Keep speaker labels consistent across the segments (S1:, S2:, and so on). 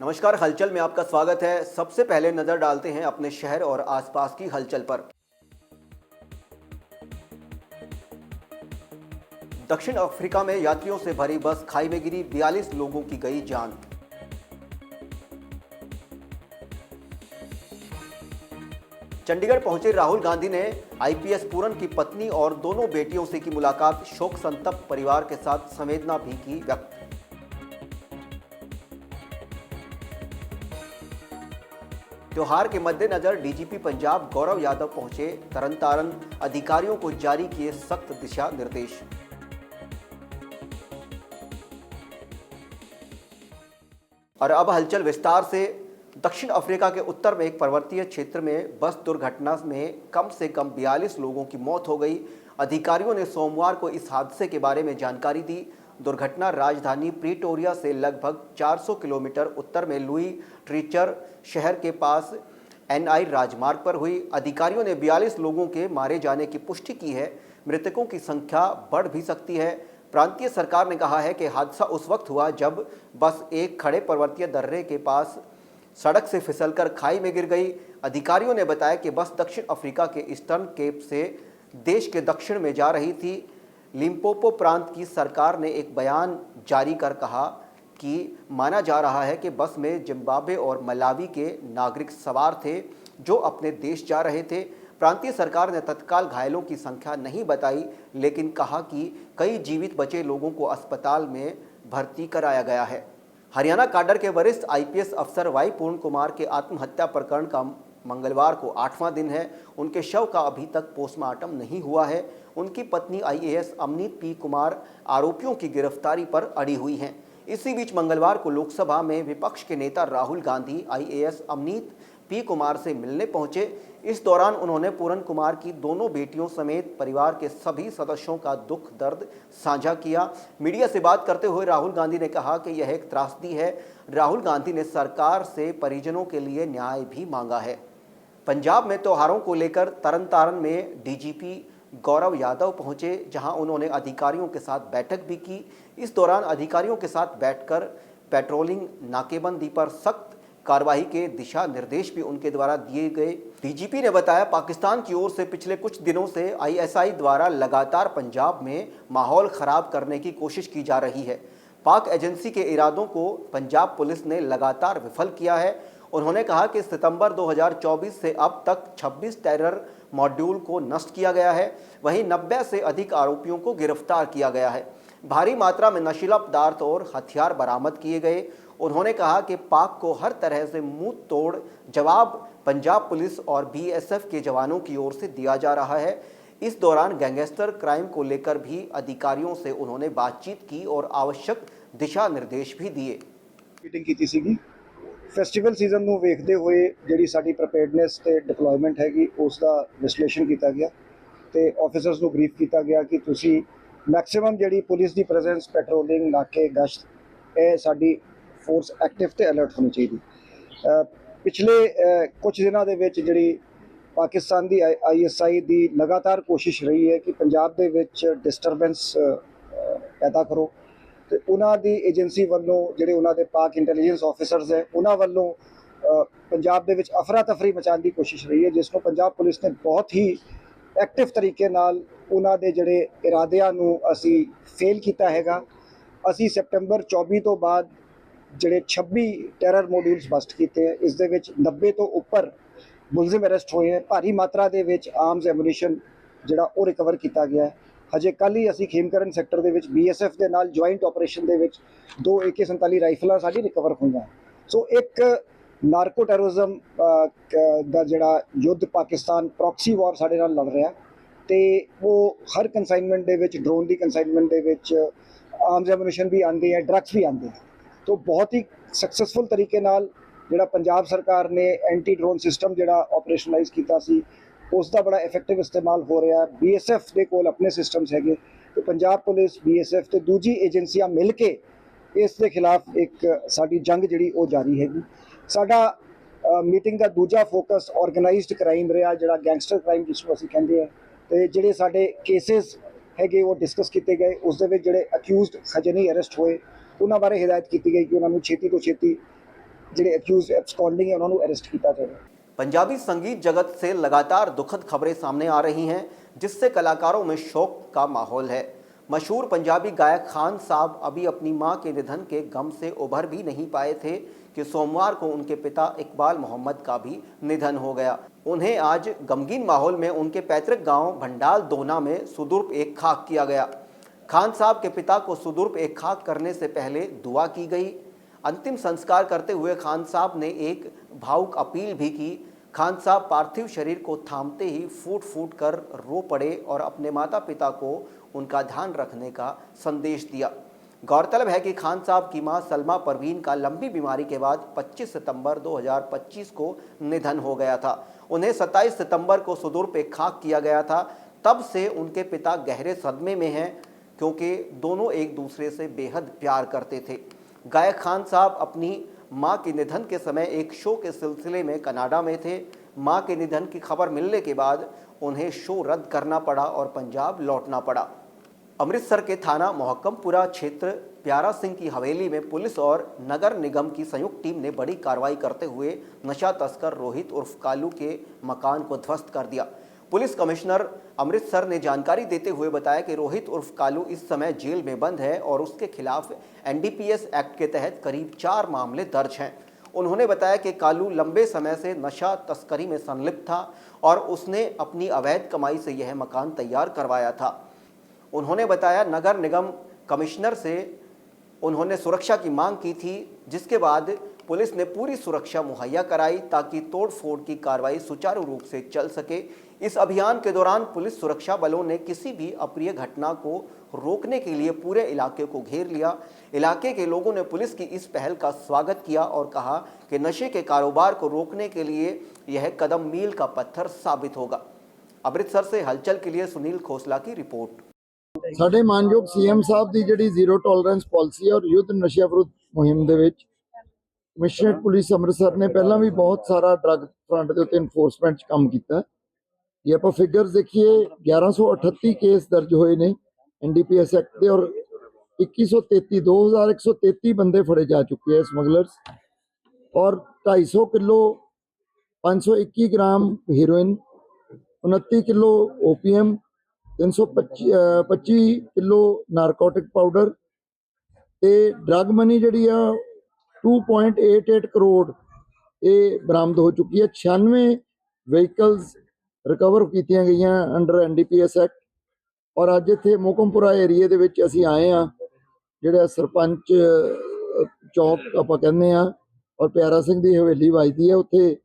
S1: नमस्कार। हलचल में आपका स्वागत है। सबसे पहले नजर डालते हैं अपने शहर और आसपास की हलचल पर। दक्षिण अफ्रीका में यात्रियों से भरी बस खाई में गिरी, 42 लोगों की गई जान। चंडीगढ़ पहुंचे राहुल गांधी ने आईपीएस पूरन की पत्नी और दोनों बेटियों से की मुलाकात, शोक संतप्त परिवार के साथ संवेदना भी की व्यक्त। त्योहार के मद्देनजर डीजीपी पंजाब गौरव यादव पहुंचे तरनतारन, अधिकारियों को जारी किए सख्त दिशा निर्देश। और अब हलचल विस्तार से। दक्षिण अफ्रीका के उत्तर में एक पर्वतीय क्षेत्र में बस दुर्घटना में कम से कम 42 लोगों की मौत हो गई। अधिकारियों ने सोमवार को इस हादसे के बारे में जानकारी दी। दुर्घटना राजधानी प्रीटोरिया से लगभग 400 किलोमीटर उत्तर में लुई ट्रीचर शहर के पास एनआई राजमार्ग पर हुई। अधिकारियों ने 42 लोगों के मारे जाने की पुष्टि की है। मृतकों की संख्या बढ़ भी सकती है। प्रांतीय सरकार ने कहा है कि हादसा उस वक्त हुआ जब बस एक खड़े पर्वतीय दर्रे के पास सड़क से फिसलकर खाई में गिर गई। अधिकारियों ने बताया कि बस दक्षिण अफ्रीका के ईस्टर्न केप से देश के दक्षिण में जा रही थी। लिम्पोपो प्रांत की सरकार ने एक बयान जारी कर कहा कि माना जा रहा है कि बस में जिम्बाब्वे और मलावी के नागरिक सवार थे जो अपने देश जा रहे थे। प्रांतीय सरकार ने तत्काल घायलों की संख्या नहीं बताई, लेकिन कहा कि कई जीवित बचे लोगों को अस्पताल में भर्ती कराया गया है। हरियाणा काडर के वरिष्ठ आईपीएस अफसर वाई पूर्ण कुमार के आत्महत्या प्रकरण का मंगलवार को 8वां दिन है। उनके शव का अभी तक पोस्टमार्टम नहीं हुआ है। उनकी पत्नी आईएएस अमनीत पी कुमार आरोपियों की गिरफ्तारी पर अड़ी हुई हैं। इसी बीच मंगलवार को लोकसभा में विपक्ष के नेता राहुल गांधी आईएएस अमनीत पी कुमार से मिलने पहुंचे। इस दौरान उन्होंने पूरन कुमार की दोनों बेटियों समेत परिवार के सभी सदस्यों का दुख दर्द साझा किया। मीडिया से बात करते हुए राहुल गांधी ने कहा कि यह एक त्रासदी है। राहुल गांधी ने सरकार से परिजनों के लिए न्याय भी मांगा है। पंजाब में त्योहारों को लेकर तरनतारन में डीजीपी गौरव यादव पहुंचे, जहां उन्होंने अधिकारियों के साथ बैठक भी की। इस दौरान अधिकारियों के साथ बैठकर पेट्रोलिंग, नाकेबंदी पर सख्त कार्रवाई के दिशा निर्देश भी उनके द्वारा दिए गए। डीजीपी ने बताया, पाकिस्तान की ओर से पिछले कुछ दिनों से आईएसआई द्वारा लगातार पंजाब में माहौल खराब करने की कोशिश की जा रही है। पाक एजेंसी के इरादों को पंजाब पुलिस ने लगातार विफल किया है। उन्होंने कहा कि सितंबर 2024 से अब तक 26 टेरर मॉड्यूल को नष्ट किया गया है। वहीं 90 से अधिक आरोपियों को गिरफ्तार किया गया है। भारी मात्रा में नशीला पदार्थ और हथियार बरामद किए गए। उन्होंने कहा कि पाक को हर तरह से मुंह तोड़ जवाब पंजाब पुलिस और बीएसएफ के जवानों की ओर से दिया जा रहा है। इस दौरान गैंगस्टर क्राइम को लेकर भी अधिकारियों से उन्होंने बातचीत की और आवश्यक दिशा निर्देश भी दिए।
S2: मीटिंग की सीगी। ਫੈਸਟੀਵਲ ਸੀਜ਼ਨ ਨੂੰ ਵੇਖਦੇ ਹੋਏ ਜਿਹੜੀ ਸਾਡੀ ਪ੍ਰੀਪੇਅਰਡਨੈਸ ਤੇ ਡਿਪਲੋਇਮੈਂਟ ਹੈਗੀ ਉਸ ਦਾ ਵਿਸ਼ਲੇਸ਼ਣ ਕੀਤਾ ਗਿਆ ਤੇ ਆਫੀਸਰਸ ਨੂੰ ਬਰੀਫ ਕੀਤਾ ਗਿਆ ਕਿ ਤੁਸੀਂ ਮੈਕਸਿਮਮ ਜਿਹੜੀ ਪੁਲਿਸ ਦੀ ਪ੍ਰੈਜ਼ੈਂਸ, ਪੈਟਰੋਲਿੰਗ, ਨਾਕੇ, ਗਸ਼ਤ ਇਹ ਸਾਡੀ ਫੋਰਸ ਐਕਟਿਵ ਤੇ ਅਲਰਟ ਹੋਣੀ ਚਾਹੀਦੀ। ਪਿਛਲੇ ਕੁਝ ਦਿਨਾਂ ਦੇ ਵਿੱਚ ਜਿਹੜੀ ਪਾਕਿਸਤਾਨ ਦੀ ਆਈਐਸਆਈ ਦੀ ਲਗਾਤਾਰ ਕੋਸ਼ਿਸ਼ ਰਹੀ ਹੈ ਕਿ ਪੰਜਾਬ ਦੇ ਵਿੱਚ ਡਿਸਟਰਬੈਂਸ ਪੈਦਾ ਕਰੋ ਤੇ ਉਹਨਾਂ ਦੀ ਏਜੰਸੀ ਵੱਲੋਂ ਜਿਹੜੇ ਉਹਨਾਂ ਦੇ ਪਾਕ ਇੰਟੈਲੀਜੈਂਸ ਆਫੀਸਰਸ ਹੈ ਉਹਨਾਂ ਵੱਲੋਂ ਪੰਜਾਬ ਦੇ ਵਿੱਚ ਅਫਰਾ ਤਫਰੀ ਮਚਾਉਣ ਦੀ ਕੋਸ਼ਿਸ਼ ਰਹੀ ਹੈ, ਜਿਸ ਨੂੰ ਪੰਜਾਬ ਪੁਲਿਸ ਨੇ ਬਹੁਤ ਹੀ ਐਕਟਿਵ ਤਰੀਕੇ ਨਾਲ ਉਹਨਾਂ ਦੇ ਜਿਹੜੇ ਇਰਾਦਿਆਂ ਨੂੰ ਅਸੀਂ ਫੇਲ ਕੀਤਾ ਹੈਗਾ। ਅਸੀਂ ਸੈਪਟੈਂਬਰ 24 ਤੋਂ ਬਾਅਦ ਜਿਹੜੇ 26 ਟੈਰਰ ਮੋਡਿਊਲਸ ਬਸਟ ਕੀਤੇ ਹੈ। ਇਸ ਦੇ ਵਿੱਚ 90 ਤੋਂ ਉੱਪਰ ਮੁਲਜ਼ਮ ਅਰੈਸਟ ਹੋਏ ਹੈ। ਭਾਰੀ ਮਾਤਰਾ ਦੇ ਵਿੱਚ ਆਰਮਸ ਐਮੂਨੀਸ਼ਨ ਜਿਹੜਾ ਉਹ ਰਿਕਵਰ ਕੀਤਾ ਗਿਆ ਹੈ। ਹਜੇ ਕੱਲ੍ਹ ਹੀ ਅਸੀਂ ਖੇਮਕਰਨ ਸੈਕਟਰ ਦੇ ਵਿੱਚ BSF ਦੇ ਨਾਲ ਜੁਆਇੰਟ ਆਪਰੇਸ਼ਨ ਦੇ ਵਿੱਚ 2 AK-47 ਰਾਈਫਲਾਂ ਸਾਡੀ ਰਿਕਵਰ ਹੋਈਆਂ। ਸੋ ਇੱਕ ਨਾਰਕੋ ਟੈਰਰਿਜ਼ਮ ਦਾ ਜਿਹੜਾ ਯੁੱਧ ਪਾਕਿਸਤਾਨ ਪ੍ਰੋਕਸੀ ਵਾਰ ਸਾਡੇ ਨਾਲ ਲੜ ਰਿਹਾ ਤੇ ਉਹ ਹਰ ਕੰਸਾਈਨਮੈਂਟ ਦੇ ਵਿੱਚ, ਡਰੋਨ ਦੀ ਕੰਸਾਈਨਮੈਂਟ ਦੇ ਵਿੱਚ ਆਰਮਸ ਐਮੂਨੀਸ਼ਨ ਵੀ ਆਉਂਦੇ ਹੈ, ਡਰੱਗਸ ਵੀ ਆਉਂਦੇ ਹੈ। तो बहुत ही सक्सैसफुल तरीके नाल जिहड़ा पंजाब सरकार ने एंटी ड्रोन सिस्टम जिहड़ा ऑपरेशनलाइज कीता सी उसका बड़ा इफेक्टिव इस्तेमाल हो रहा है। BSF के कोल अपने सिस्टम्स हैगे तो पंजाब पुलिस, BSF ते दूजी एजेंसियां मिल के इस दे खिलाफ एक साडी जंग जिहड़ी वो जारी हैगी। साडा मीटिंग का दूजा फोकस ऑर्गेनाइज्ड क्राइम रहा, जिहड़ा गैंगस्टर क्राइम जिसनूं असीं कहंदे हैं ते जिहड़े साडे केसेस हैगे वो डिस्कस किए गए। उस दे विच जिहड़े अक्यूज़ड खजनी अरेस्ट होए उन्होंने बारे हिदायत की गई कि उन्होंने छेती तो छेती ਜਿਹੜੇ ਅਕਿਊਜ਼ ਐਬਸਕੌਂਡਿੰਗ ਹੈ ਉਹਨਾਂ ਨੂੰ ਅਰੈਸਟ ਕੀਤਾ ਜਾਵੇ।
S1: पंजाबी संगीत जगत से लगातार दुखद खबरें सामने आ रही हैं, जिससे कलाकारों में शोक का माहौल है। मशहूर पंजाबी गायक खान साहब अभी अपनी मां के निधन के गम से उभर भी नहीं पाए थे कि सोमवार को उनके पिता इकबाल मोहम्मद का भी निधन हो गया। उन्हें आज गमगीन माहौल में उनके पैतृक गांव भंडाल दोना में सुदूर्प एक खाक किया गया। खान साहब के पिता को सुदूर्प एक खाक करने से पहले दुआ की गई। अंतिम संस्कार करते हुए खान साहब ने एक भावुक अपील भी की। खान साहब पार्थिव शरीर को थामते ही फूट फूट कर रो पड़े और अपने माता पिता को उनका ध्यान रखने का संदेश दिया। गौरतलब है कि खान साहब की मां सलमा परवीन का लंबी बीमारी के बाद 25 सितंबर 2025 को निधन हो गया था। उन्हें 27 सितंबर को सुदूर्प एक खाक किया गया था। तब से उनके पिता गहरे सदमे में हैं, क्योंकि दोनों एक दूसरे से बेहद प्यार करते थे। गायक खान साहब अपनी मां के निधन के समय एक शो के सिलसिले में कनाडा में थे। मां के निधन की खबर मिलने के बाद उन्हें शो रद्द करना पड़ा और पंजाब लौटना पड़ा। अमृतसर के थाना मोहक्कमपुरा क्षेत्र प्यारा सिंह की हवेली में पुलिस और नगर निगम की संयुक्त टीम ने बड़ी कार्रवाई करते हुए नशा तस्कर रोहित उर्फ कालू के मकान को ध्वस्त कर दिया। पुलिस कमिश्नर अमृतसर ने जानकारी देते हुए बताया कि रोहित उर्फ कालू इस समय जेल में बंद है और उसके खिलाफ NDPS एक्ट के तहत करीब 4 मामले दर्ज हैं। उन्होंने बताया कि कालू लंबे समय से नशा तस्करी में संलिप्त था और उसने अपनी अवैध कमाई से यह मकान तैयार करवाया था। उन्होंने बताया नगर निगम कमिश्नर से उन्होंने सुरक्षा की मांग की थी, जिसके बाद पुलिस ने पूरी सुरक्षा मुहैया कराई ताकि तोड़फोड़ की कार्रवाई सुचारू रूप से चल सके। इस अभियान के दौरान पुलिस सुरक्षा बलों ने किसी भी अप्रिय घटना को रोकने के लिए पूरे इलाके को घेर लिया। इलाके के लोगों ने पुलिस की इस पहल का स्वागत किया और कहा कि नशे के कारोबार को रोकने के लिए यह कदम मील का पत्थर साबित होगा। अमृतसर से हलचल के लिए सुनील खोसला की रिपोर्ट।
S3: ਸਾਡੇ ਮਾਨਯੋਗ ਸੀਐਮ ਸਾਹਿਬ ਦੀ ਜਿਹੜੀ ਜ਼ੀਰੋ ਟੋਲਰੈਂਸ ਪਾਲਿਸੀ ਔਰ ਯੁੱਧ ਨਸ਼ਿਆਂ ਵਿਰੁੱਧ ਮੁਹਿੰਮ ਦੇ ਵਿੱਚ ਕਮਿਸ਼ਨਰੇਟ ਪੁਲਿਸ ਅੰਮ੍ਰਿਤਸਰ ਨੇ ਪਹਿਲਾਂ ਵੀ ਬਹੁਤ ਸਾਰਾ ਡਰੱਗ ਫਰੰਟ ਦੇ ਉੱਤੇ ਇਨਫੋਰਸਮੈਂਟ 'ਚ ਕੰਮ ਕੀਤਾ। ਜੇ ਆਪਾਂ ਫਿਗਰਸ ਦੇਖੀਏ 1138 ਕੇਸ ਦਰਜ ਹੋਏ ਨੇ NDPS ਐਕਟ ਦੇ ਔਰ 2133 ਬੰਦੇ ਫੜੇ ਜਾ ਚੁੱਕੇ ਆ ਸਮਗਲਰਸ ਔਰ 250 kilo 521 gram heroin 29 kilo OPM 325 kilo narcotic powder ਤੇ ਡਰੱਗ ਮਨੀ ਜਿਹੜੀ ਆ 2.88 ਕਰੋੜ ਇਹ ਬਰਾਮਦ ਹੋ ਚੁੱਕੀ ਹੈ। 96 ਵਹੀਕਲਸ ਰਿਕਵਰ ਕੀਤੀਆਂ ਗਈਆਂ ਅੰਡਰ NDPS ਐਕਟ ਔਰ ਅੱਜ ਇੱਥੇ ਮੋਹਕਮਪੁਰਾ ਏਰੀਏ ਦੇ ਵਿੱਚ ਅਸੀਂ ਆਏ ਆ, ਜਿਹੜਾ ਸਰਪੰਚ ਚੌਕ ਆਪਾਂ ਕਹਿੰਦੇ ਆ ਔਰ ਪਿਆਰਾ ਸਿੰਘ ਦੀ ਹਵੇਲੀ ਵੱਜਦੀ ਹੈ। ਉੱਥੇ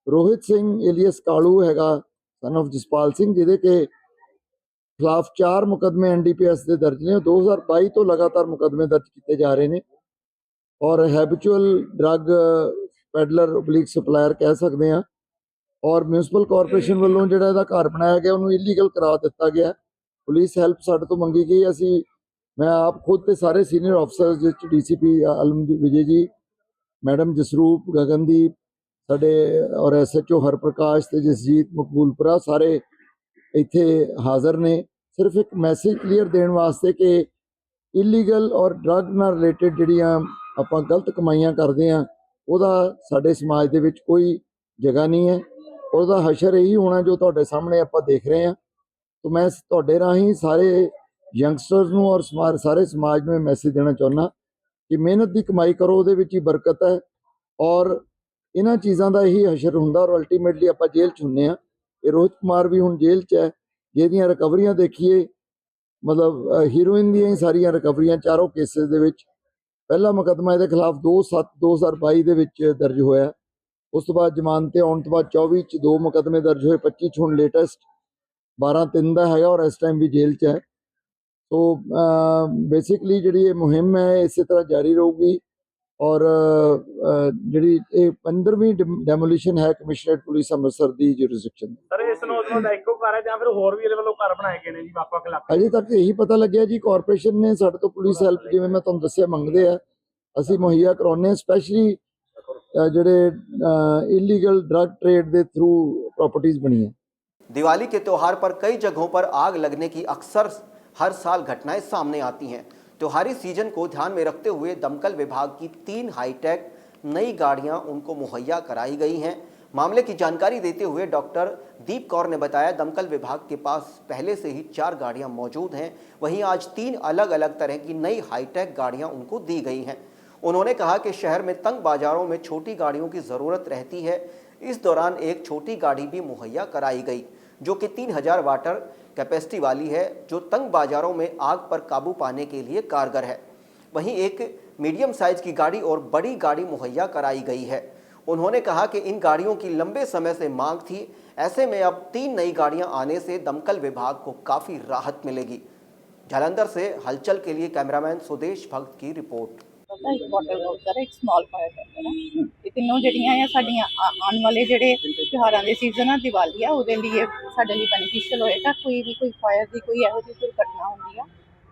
S3: ਰੋਹਿਤ ਸਿੰਘ ਏਲੀਅਸ ਕਾਲੂ ਹੈਗਾ ਸਨ ਆਫ ਜਸਪਾਲ ਸਿੰਘ, ਜਿਹਦੇ ਕੇ ਖਿਲਾਫ 4 ਮੁਕਦਮੇ NDPS ਦੇ ਦਰਜ ਨੇ। 2022 ਤੋਂ ਲਗਾਤਾਰ ਮੁਕਦਮੇ ਦਰਜ ਕੀਤੇ ਜਾ ਰਹੇ ਨੇ ਔਰ ਹੈਬਿਚੁਅਲ ਡਰੱਗ ਪੈਡਲਰ ਓਬਲਿਕ ਸਪਲਾਇਰ ਕਹਿ ਸਕਦੇ ਆ ਔਰ ਮਿਊਨਿਸਪਲ ਕਾਰਪੋਰੇਸ਼ਨ ਵੱਲੋਂ ਜਿਹੜਾ ਇਹਦਾ ਘਰ ਬਣਾਇਆ ਗਿਆ ਉਹਨੂੰ ਇਲੀਗਲ ਕਰਾ ਦਿੱਤਾ ਗਿਆ। ਪੁਲਿਸ ਹੈਲਪ ਸਾਡੇ ਤੋਂ ਮੰਗੀ ਗਈ। ਅਸੀਂ ਮੈਂ ਆਪ ਖੁਦ ਤੇ ਸਾਰੇ ਸੀਨੀਅਰ ਅਫਸਰਸ ਜਿਸ 'ਚ DCP ਆਲਮ ਵਿਜੇ ਜੀ, ਮੈਡਮ ਜਸਰੂਪ ਗਗਨਦੀਪ ਸਾਡੇ ਔਰ SHO ਹਰਪ੍ਰਕਾਸ਼ ਤੇ ਜਸਜੀਤ ਮਕਬੂਲਪੁਰਾ ਸਾਰੇ ਇੱਥੇ ਹਾਜ਼ਰ ਨੇ। ਸਿਰਫ ਇੱਕ ਮੈਸੇਜ ਕਲੀਅਰ ਦੇਣ ਵਾਸਤੇ ਕਿ ਇਲੀਗਲ ਔਰ ਡਰੱਗ ਨਾਲ ਰਿਲੇਟਡ ਜਿਹੜੀਆਂ ਆਪਾਂ ਗਲਤ ਕਮਾਈਆਂ ਕਰਦੇ ਆ ਉਹਦਾ ਸਾਡੇ ਸਮਾਜ ਦੇ ਵਿੱਚ ਕੋਈ ਜਗ੍ਹਾ ਨਹੀਂ ਹੈ। ਉਹਦਾ ਹਸ਼ਰ ਇਹੀ ਹੋਣਾ ਜੋ ਤੁਹਾਡੇ ਸਾਹਮਣੇ ਆਪਾਂ ਦੇਖ ਰਹੇ ਹਾਂ। ਤਾਂ ਮੈਂ ਤੁਹਾਡੇ ਰਾਹੀਂ ਸਾਰੇ ਯੰਗਸਟਰਸ ਨੂੰ ਔਰ ਸਾਰੇ ਸਮਾਜ ਨੂੰ ਇਹ ਮੈਸੇਜ ਦੇਣਾ ਚਾਹੁੰਦਾ ਕਿ ਮਿਹਨਤ ਦੀ ਕਮਾਈ ਕਰੋ, ਉਹਦੇ ਵਿੱਚ ਹੀ ਬਰਕਤ ਹੈ ਔਰ ਇਹਨਾਂ ਚੀਜ਼ਾਂ ਦਾ ਇਹੀ ਹਸ਼ਰ ਹੁੰਦਾ ਔਰ ਅਲਟੀਮੇਟਲੀ ਆਪਾਂ ਜੇਲ੍ਹ 'ਚ ਹੁੰਦੇ ਹਾਂ। ਇਹ ਰੋਹਿਤ ਕੁਮਾਰ ਵੀ ਹੁਣ ਜੇਲ੍ਹ 'ਚ ਹੈ, ਜਿਹਦੀਆਂ ਰਿਕਵਰੀਆਂ ਦੇਖੀਏ ਮਤਲਬ ਹੀਰੋਇਨ ਦੀਆਂ ਹੀ ਸਾਰੀਆਂ ਰਿਕਵਰੀਆਂ ਚਾਰੋਂ ਕੇਸਿਸ ਦੇ ਵਿੱਚ। ਪਹਿਲਾ ਮੁਕੱਦਮਾ ਇਹਦੇ ਖਿਲਾਫ 2/7/2022 ਦੇ ਵਿੱਚ ਦਰਜ ਹੋਇਆ। ਉਸ ਤੋਂ ਬਾਅਦ ਜ਼ਮਾਨਤ ਤੇ ਆਉਣ ਤੋਂ ਬਾਅਦ 24 'ਚ 2 ਮੁਕੱਦਮੇ ਦਰਜ ਹੋਏ, 25 'ਚ ਹੁਣ ਲੇਟੈਸਟ 12/3 ਦਾ ਹੈਗਾ ਔਰ ਇਸ ਟਾਈਮ ਵੀ ਜੇਲ੍ਹ 'ਚ ਹੈ। ਸੋ ਬੇਸਿਕਲੀ ਜਿਹੜੀ ਇਹ ਮੁਹਿੰਮ ਹੈ ਇਸੇ ਤਰ੍ਹਾਂ ਜਾਰੀ ਰਹੂਗੀ ਔਰ ਜਿਹੜੀ ਇਹ 15ਵੀਂ ਡੈਮੋਲੀਸ਼ਨ ਹੈ ਕਮਿਸ਼ਨਰੇਟ ਪੁਲਿਸ ਅੰਮ੍ਰਿਤਸਰ ਦੀ ਜੁਰਿਸਡਿਕਸ਼ਨ।
S4: ਸਰ ਇਸ ਨੌਜਵਾਨ ਦਾ ਇੱਕੋ ਘਰ ਹੈ ਜਾਂ ਫਿਰ ਹੋਰ ਵੀ ਇਹਦੇ ਵੱਲੋਂ ਘਰ ਬਣਾਏ ਗਏ ਨੇ ਜੀ ਵੱਖ-ਵੱਖ ਇਲਾਕੇ?
S3: ਅਜੇ ਤੱਕ ਇਹੀ ਪਤਾ ਲੱਗਿਆ ਜੀ, ਕਾਰਪੋਰੇਸ਼ਨ ਨੇ ਸਾਡੇ ਤੋਂ ਪੁਲਿਸ ਹੈਲਪ ਜਿਵੇਂ ਮੈਂ ਤੁਹਾਨੂੰ ਦੱਸਿਆ ਮੰਗਦੇ ਆ, ਅਸੀਂ ਮੁਹੱਈਆ ਕਰਾਉਂਦੇ ਹਾਂ। ਸਪੈਸ਼ਲੀ ਜਿਹੜੇ इलीगल ड्रग ट्रेड के थ्रू प्रॉपर्टीज बनी है।
S1: दिवाली के त्यौहार पर कई जगहों पर आग लगने की अक्सर हर साल घटनाएं सामने आती हैं। त्योहारी सीजन को ध्यान में रखते हुए दमकल विभाग की 3 हाईटेक नई गाड़ियां उनको मुहैया कराई गई हैं। मामले की जानकारी देते हुए डॉक्टर दीप कौर ने बताया, दमकल विभाग के पास पहले से ही 4 गाड़ियां मौजूद हैं। वहीं आज 3 अलग अलग तरह की नई हाईटेक गाड़ियां उनको दी गई हैं। उन्होंने कहा कि शहर में तंग बाजारों में छोटी गाड़ियों की ज़रूरत रहती है। इस दौरान एक छोटी गाड़ी भी मुहैया कराई गई जो कि 3000 वाटर कैपेसिटी वाली है, जो तंग बाजारों में आग पर काबू पाने के लिए कारगर है। वहीं एक मीडियम साइज की गाड़ी और बड़ी गाड़ी मुहैया कराई गई है। उन्होंने कहा कि इन गाड़ियों की लंबे समय से मांग थी, ऐसे में अब 3 नई गाड़ियां आने से दमकल विभाग को काफ़ी राहत मिलेगी। जालंधर से हलचल के लिए कैमरामैन सुदेश भगत की रिपोर्ट।
S5: एक वाटर वर्कर एक स्मॉल फायर टेंडर है। ये तीनों ਜਿਹੜੀਆਂ ਆ ਸਾਡੀਆਂ ਆਉਣ ਵਾਲੇ ਜਿਹੜੇ ਤਿਉਹਾਰਾਂ ਦੇ ਸੀਜ਼ਨ ਆ, ਦੀਵਾਲੀ ਆ, ਉਹਦੇ ਲਈ ਸਾਡੇ ਲਈ ਬੈਨੀਫੀਸ਼ੀਅਲ ਹੋਏਗਾ। ਕੋਈ ਫਾਇਰ ਦੀ ਕੋਈ ਇਹੋ ਜਿਹੀ ਦੁਰਘਟਨਾ ਹੁੰਦੀ ਆ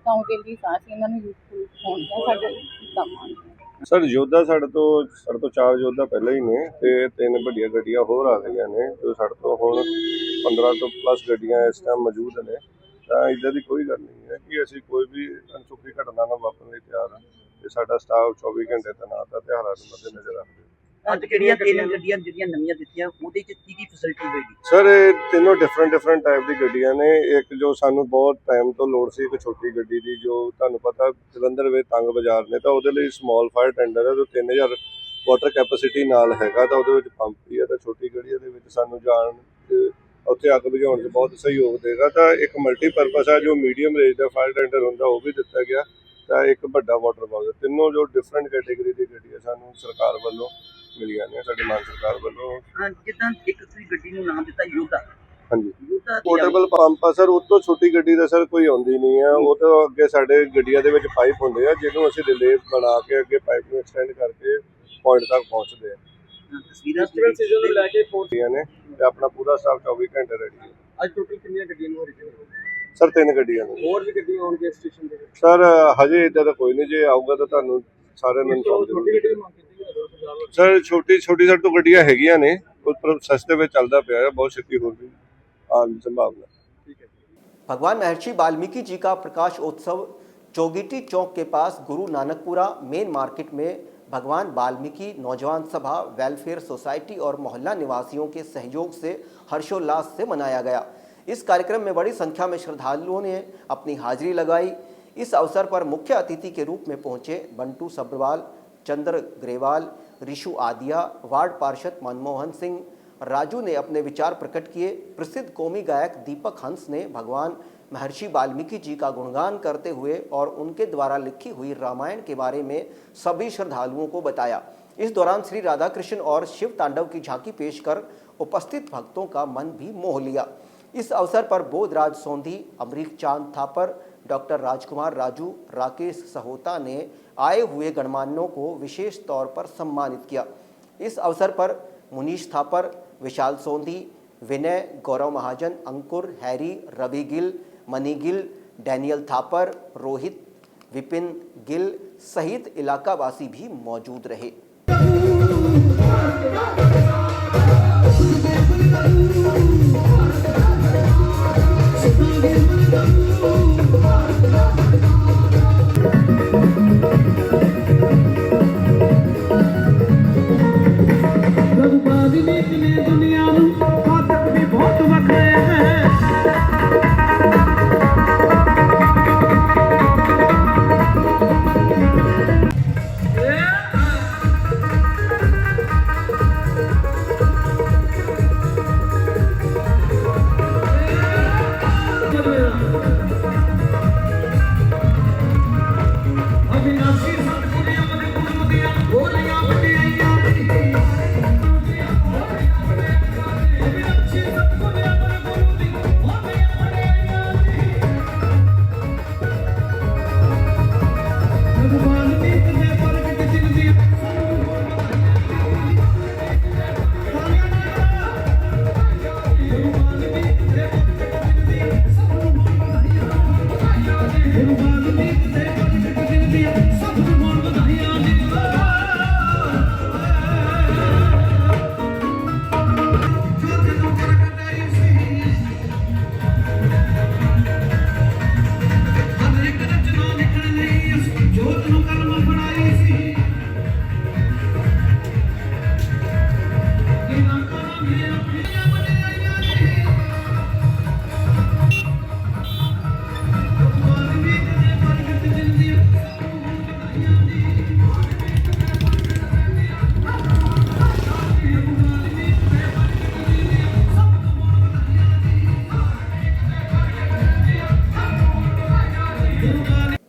S5: ਤਾਂ ਉਹਦੇ ਲਈ ਅਸੀਂ ਇਹਨਾਂ ਨੂੰ ਯੂਜ਼ਫੁਲ ਹੋਣਗੇ, ਸਾਡੇ ਕੰਮ ਆਉਣਗੇ।
S6: सर योद्धा साढ़े तो 4 योद्धा पहले ही ने ते 3 ਵੱਡੀਆਂ ਗੱਡੀਆਂ ਹੋਰ ਆ ਗਈਆਂ ਨੇ ਤੇ ਸਾਡੇ ਤੋਂ ਹੁਣ 15 ਤੋਂ ਪਲੱਸ ਗੱਡੀਆਂ ਇਸ ਟਾਈਮ ਮੌਜੂਦ ਨੇ। ਤਾਂ ਇੱਦਾਂ ਦੀ ਕੋਈ ਗੱਲ ਨਹੀਂ ਹੈ ਕਿ ਅਸੀਂ ਕੋਈ ਵੀ ਅਨਸੁਖੀ ਘਟਨਾ ਨਾਲ ਵਾਪਰਨ ਲਈ ਤਿਆਰ ਹਾਂ ਤੇ ਸਾਡਾ ਸਟਾਫ 24 ਘੰਟੇ ਤੈਨਾਤ ਹੈ ਤਿਉਹਾਰਾਂ ਨੂੰ ਮੱਦੇਨਜ਼ਰ ਰੱਖਦੇ।
S7: ਅੱਜ ਕਿਹੜੀਆਂ 3 ਗੱਡੀਆਂ ਜਿਹੜੀਆਂ ਨਵੀਆਂ ਦਿੱਤੀਆਂ ਉਹਦੇ ਚ ਕੀ ਫੈਸਿਲਿਟੀ ਹੋਏਗੀ?
S6: ਸਰ ਇਹ ਤਿੰਨੋਂ ਡਿਫਰੈਂਟ ਟਾਈਪ ਦੀ ਗੱਡੀਆਂ ਨੇ। ਇੱਕ ਜੋ ਸਾਨੂੰ ਬਹੁਤ ਟਾਈਮ ਤੋਂ ਲੋੜ ਸੀ, ਇੱਕ ਛੋਟੀ ਗੱਡੀ ਦੀ, ਜੋ ਤੁਹਾਨੂੰ ਪਤਾ ਜਲੰਧਰ ਵਿੱਚ ਤੰਗ ਬਾਜ਼ਾਰ ਨੇ, ਤਾਂ ਉਹਦੇ ਲਈ ਸਮਾਲ ਫਾਇਰ ਟੈਂਡਰ ਹੈ ਜੋ 3000 ਵਾਟਰ ਕੈਪੈਸਿਟੀ ਨਾਲ ਹੈਗਾ, ਤਾਂ ਉਹਦੇ ਵਿੱਚ ਪੰਪ ਵੀ ਹੈ। ਤਾਂ ਛੋਟੀ ਗੱਡੀ ਦੇ ਵਿੱਚ ਸਾਨੂੰ ਜਾਣ ਤੇ ਉੱਥੇ ਅੱਗ ਬੁਝਾਉਣ 'ਚ ਬਹੁਤ ਸਹਿਯੋਗ ਦੇਗਾ। ਤਾਂ ਇੱਕ ਮਲਟੀਪਰਪਸ ਹੈ ਜੋ ਮੀਡੀਅਮ ਰੇਂਜ ਦਾ ਫਾਇਰ ਟੈਂਡਰ ਹੁੰਦਾ ਉਹ ਵੀ ਦਿੱਤਾ ਗਿਆ, ਤਾਂ ਇੱਕ ਵੱਡਾ ਵਾਟਰ ਬਾਕਸ। ਤਿੰਨੋਂ ਜੋ ਡਿਫਰੈਂਟ ਕੈਟੇਗਰੀ ਦੀ ਗੱਡੀ ਹੈ ਸਾਨੂੰ ਸਰਕਾਰ ਵੱਲੋਂ ਮਿਲੀਆਂ ਨੇ, ਸਾਡੀ ਮਾਨ ਸਰਕਾਰ ਵੱਲੋਂ।
S7: ਜਿੱਦਾਂ ਇੱਕ ਤੁਸੀਂ ਗੱਡੀ ਨੂੰ ਨਾਮ ਦਿੱਤਾ ਯੋਧਾ,
S6: ਹਾਂਜੀ,
S7: ਯੋਧਾ
S6: ਪੋਰਟੇਬਲ ਪੰਪ ਆ ਸਰ। ਉਹ ਤੋਂ ਛੋਟੀ ਗੱਡੀ ਦਾ ਸਰ ਕੋਈ ਆਉਂਦੀ ਨਹੀਂ ਹੈ। ਉਹ ਤੋਂ ਅੱਗੇ ਸਾਡੇ ਗੱਡੀਆਂ ਦੇ ਵਿੱਚ ਪਾਈਪ ਹੁੰਦੇ ਆ ਜਿਹਨੂੰ ਅਸੀਂ ਰਿਲੇ ਬਣਾ ਕੇ ਅੱਗੇ ਪਾਈਪ ਨੂੰ ਐਕਸਟੈਂਡ ਕਰਕੇ ਪੁਆਇੰਟ ਤੱਕ ਪਹੁੰਚਦੇ ਆ।
S7: ਤਸਵੀਰਾਂ
S4: ਫੈਸਟੀਵਲ ਸੀਜ਼ਨ ਨੂੰ ਲੈ ਕੇ
S6: ਗੱਡੀਆਂ ਨੇ ਤੇ ਆਪਣਾ ਪੂਰਾ ਸਟਾਫ 24 ਘੰਟੇ ਰੈਡੀ ਹੈ।
S4: ਅੱਜ ਟੋਟਲ ਕਿੰਨੀਆਂ ਗੱਡੀਆਂ ਨੂੰ ਰਿਟੇਲ
S6: ਸਰ 3 ਗੱਡੀਆਂ ਨੇ।
S4: ਹੋਰ ਵੀ ਗੱਡੀਆਂ ਆਉਣਗੀਆਂ ਸਟੇਸ਼ਨ ਦੇ ਵਿੱਚ?
S6: ਸਰ ਹਜੇ ਇੱਦਾਂ ਦਾ ਕੋਈ ਨਹੀਂ, ਜੇ ਆਊਗਾ ਤਾਂ ਤੁਹਾਨੂੰ ਸਾਰਿਆਂ ਨੂੰ ਇਨਫੋਰਮ
S4: ਛੋਟੀ ਗੱਡੀ
S6: ਜ਼ਰੂਰ।
S4: ਦੀ ਮੰਗ ਕੀਤੀ ਹੈ
S6: ਸਰ ਛੋਟੀ ਸਾਡੇ ਤੋਂ ਗੱਡੀਆਂ ਹੈਗੀਆਂ ਨੇ, ਉਸ ਪ੍ਰੋਸੈਸ ਦੇ ਵਿੱਚ ਚੱਲਦਾ ਪਿਆ ਹੈ, ਬਹੁਤ ਛੇਤੀ ਹੋਰ ਵੀ ਆਉਣ ਦੀ ਸੰਭਾਵਨਾ।
S1: भगवान महर्षि वाल्मीकि जी का प्रकाश उत्सव चौगीटी चौक के पास गुरु नानकपुरा मेन मार्केट में भगवान वाल्मीकि नौजवान सभा वेलफेयर सोसाइटी और मोहल्ला निवासियों के सहयोग से हर्षोल्लास से मनाया गया। इस कार्यक्रम में बड़ी संख्या में श्रद्धालुओं ने अपनी हाजिरी लगाई। इस अवसर पर मुख्य अतिथि के रूप में पहुंचे बंटू सब्रवाल, चंद्र ग्रेवाल, ऋषु आदिया, वार्ड पार्षद मनमोहन सिंह राजू ने अपने विचार प्रकट किए। प्रसिद्ध कौमी गायक दीपक हंस ने भगवान महर्षि वाल्मीकि जी का गुणगान करते हुए और उनके द्वारा लिखी हुई रामायण के बारे में सभी श्रद्धालुओं को बताया। इस दौरान श्री राधा कृष्ण और शिव तांडव की झांकी पेश कर उपस्थित भक्तों का मन भी मोह लिया। इस अवसर पर बोधराज सोंधी, अमरीक चांद थापर, डॉक्टर राजकुमार राजू, राकेश सहोता ने आए हुए गणमान्यों को विशेष तौर पर सम्मानित किया। इस अवसर पर मुनीश थापर, विशाल सोंधी, विनय, गौरव महाजन, अंकुर, हैरी, रवि गिल, मनी गिल, डैनियल थापर, रोहित, विपिन गिल सहित इलाकावासी भी मौजूद रहे।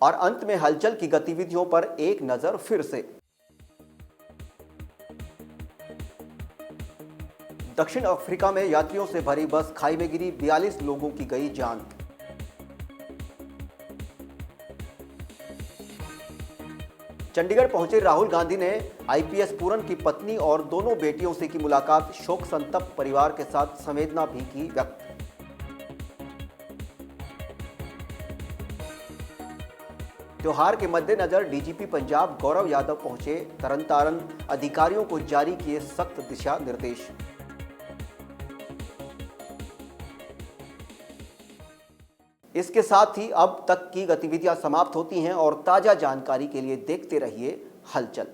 S1: और अंत में हलचल की गतिविधियों पर एक नजर फिर से। दक्षिण अफ्रीका में यात्रियों से भरी बस खाई में गिरी, 42 लोगों की गई जान। चंडीगढ़ पहुंचे राहुल गांधी ने आईपीएस पूरन की पत्नी और दोनों बेटियों से की मुलाकात, शोक संतप्त परिवार के साथ संवेदना भी की व्यक्त। त्योहार के मद्देनजर डीजीपी पंजाब गौरव यादव पहुंचे तरनतारन, अधिकारियों को जारी किए सख्त दिशा निर्देश। इसके साथ ही अब तक की गतिविधियां समाप्त होती हैं और ताजा जानकारी के लिए देखते रहिए हलचल।